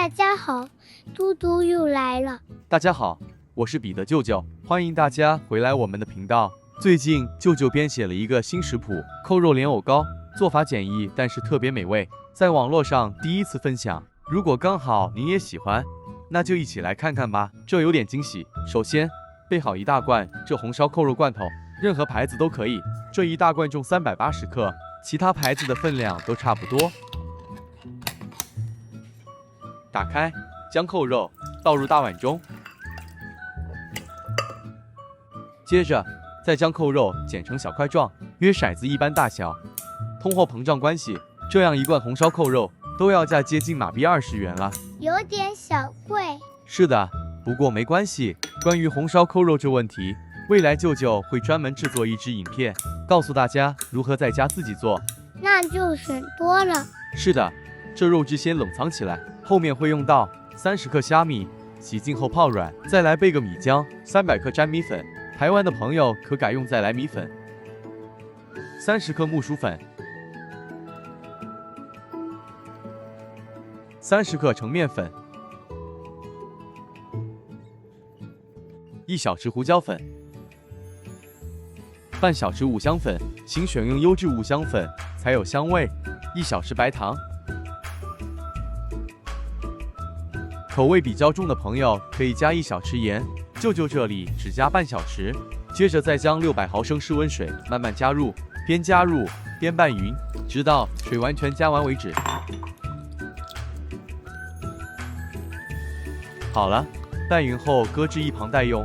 大家好，嘟嘟又来了。大家好，我是彼得舅舅，欢迎大家回来我们的频道。最近舅舅编写了一个新食谱——扣肉莲藕糕，做法简易，但是特别美味，在网络上第一次分享。如果刚好您也喜欢，那就一起来看看吧。这有点惊喜。首先备好一大罐这红烧扣肉罐头，任何牌子都可以。这一大罐重380克，其他牌子的分量都差不多。打开，将扣肉倒入大碗中，接着再将扣肉剪成小块状，约骰子一般大小。通货膨胀关系，这样一罐红烧扣肉都要价接近马币20元了，有点小贵。是的，不过没关系。关于红烧扣肉这问题，未来舅舅会专门制作一支影片，告诉大家如何在家自己做，那就省多了。是的，这肉质先冷藏起来，后面会用到30克虾米，洗净后泡软，再来备个米浆，300克粘米粉，台湾的朋友可改用再来米粉，30克木薯粉，30克澄面粉，1小匙胡椒粉，半小匙五香粉，请选用优质五香粉才有香味，1小匙白糖。口味比较重的朋友可以加1小匙盐，舅舅这里只加半小匙。接着再将600毫升室温水慢慢加入，边加入边拌匀，直到水完全加完为止。好了，拌匀后搁置一旁待用。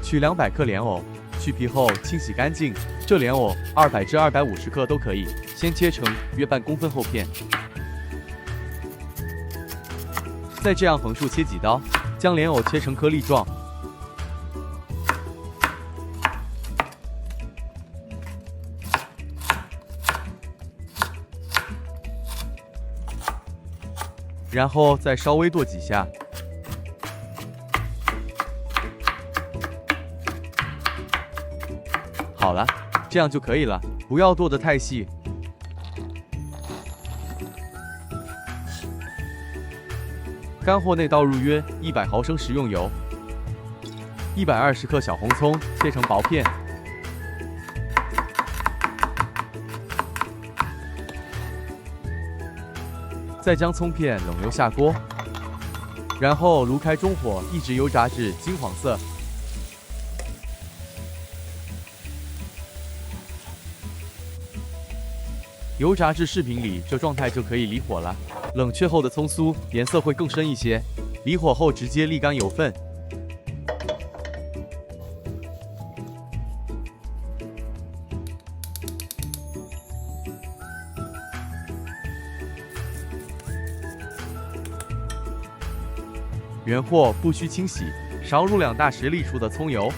取200克莲藕，去皮后清洗干净。这莲藕200至250克都可以，先切成约半公分厚片。再这样横竖切几刀，将莲藕切成颗粒状。然后再稍微剁几下。好了，这样就可以了，不要剁得太细。干货内倒入约100毫升食用油，120克小红葱切成薄片，再将葱片冷油下锅，然后炉开中火，一直油炸至金黄色。油炸至视频里这状态就可以离火了。冷却后的葱酥颜色会更深一些，离火后直接沥干油分。原货不需清洗，少入2大匙沥出的葱油，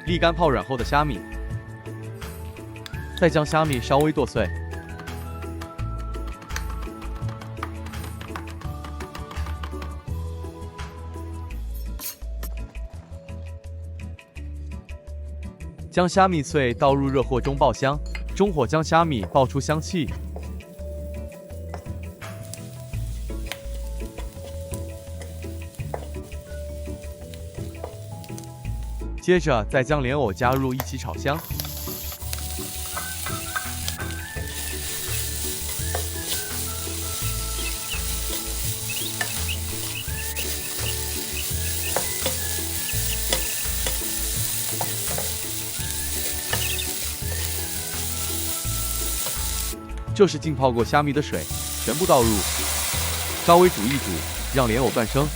沥干泡软后的虾米，再将虾米稍微剁碎。将虾米碎倒入热锅中爆香，中火将虾米爆出香气。接着再将莲藕加入一起炒香。这是浸泡过虾米的水，全部倒入，稍微煮一煮，让莲藕断生。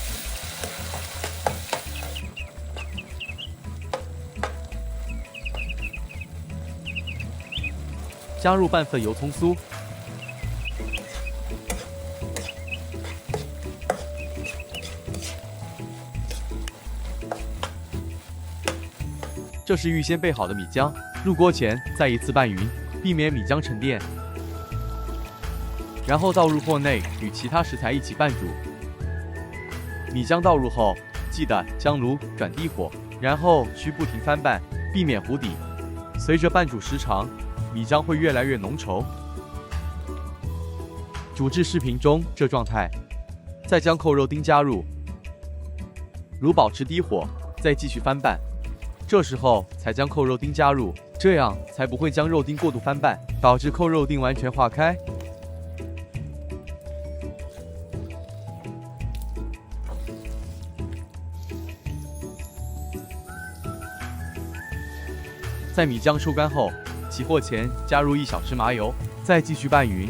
加入半份油葱酥，这是预先备好的米浆，入锅前再一次拌匀，避免米浆沉淀。然后倒入锅内，与其他食材一起拌煮。米浆倒入后，记得将炉转低火，然后需不停翻拌，避免糊底。随着拌煮时长，米浆会越来越浓稠。煮至视频中这状态，再将扣肉丁加入，如保持低火，再继续翻拌。这时候才将扣肉丁加入，这样才不会将肉丁过度翻拌，导致扣肉丁完全化开。在米浆收干后，起火前加入1小匙麻油，再继续拌匀。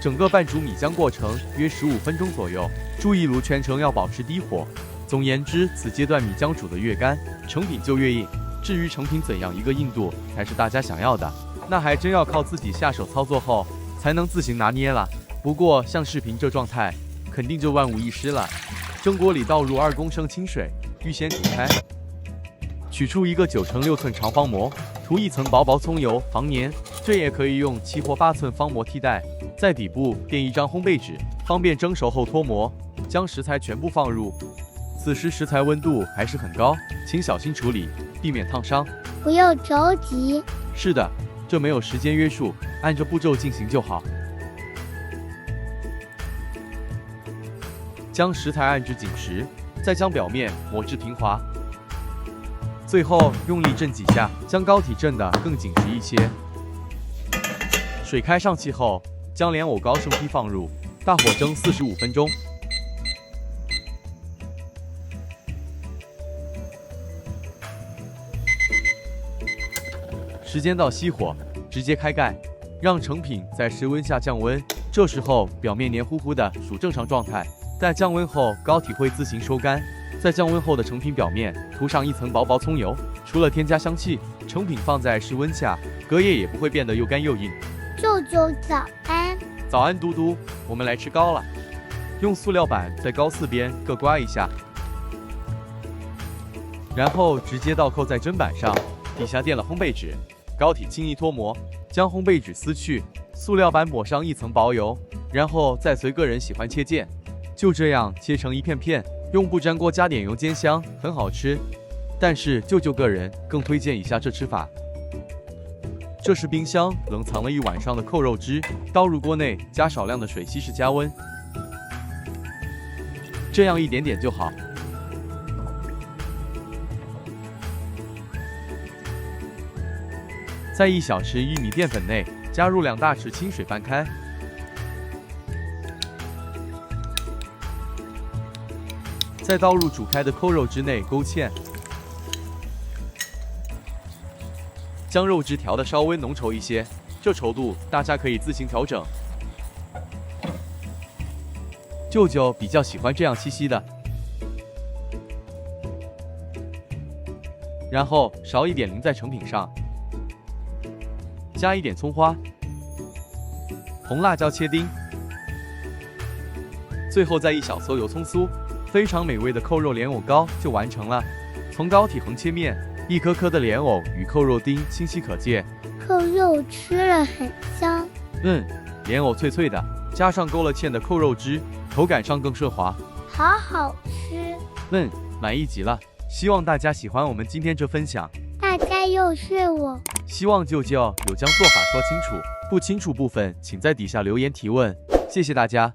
整个拌煮米浆过程约15分钟左右，注意炉全程要保持低火。总言之，此阶段米浆煮得越干，成品就越硬。至于成品怎样一个硬度才是大家想要的，那还真要靠自己下手操作后才能自行拿捏了。不过像视频这状态，肯定就万无一失了。蒸锅里倒入2公升清水，预先煮开。取出一个9乘6寸长方模，涂一层薄薄葱油防粘，这也可以用7或8寸方模替代。在底部垫一张烘焙纸，方便蒸熟后脱模。将食材全部放入，此时食材温度还是很高，请小心处理，避免烫伤。不要着急。是的，这没有时间约束，按着步骤进行就好。将食材按至紧实，再将表面抹至平滑。最后用力震几下，将膏体震得更紧实一些。水开上气后，将莲藕糕生坯放入，大火蒸45分钟。时间到熄火，直接开盖，让成品在室温下降温。这时候表面黏糊糊的属正常状态，待降温后膏体会自行收干。在降温后的成品表面涂上一层薄薄葱油，除了添加香气，成品放在室温下，隔夜也不会变得又干又硬。舅舅早安。早安嘟嘟，我们来吃糕了。用塑料板在糕四边各刮一下，然后直接倒扣在砧板上，底下垫了烘焙纸，膏体轻易脱模。将烘焙纸撕去，塑料板抹上一层薄油，然后再随个人喜欢切件，就这样切成一片片。用不粘锅加点油煎香，很好吃。但是舅舅个人更推荐以下这吃法。这是冰箱冷藏了1晚上的扣肉汁，倒入锅内，加少量的水稀释加温，这样一点点就好。在1小匙玉米淀粉内加入2大匙清水翻开。再倒入煮开的扣肉汁内勾芡，将肉汁调得稍微浓稠一些，这稠度大家可以自行调整。舅舅比较喜欢这样稀稀的。然后勺一点淋在成品上，加一点葱花、红辣椒切丁，最后再1小撮油葱酥。非常美味的扣肉莲藕糕就完成了。从膏体横切面，一颗颗的莲藕与扣肉丁清晰可见，扣肉吃了很香。莲藕脆脆的，加上勾了芡的扣肉汁，口感上更顺滑，好好吃。满意极了。希望大家喜欢我们今天这分享。大家又是我。希望舅舅有将做法说清楚，不清楚部分请在底下留言提问。谢谢大家。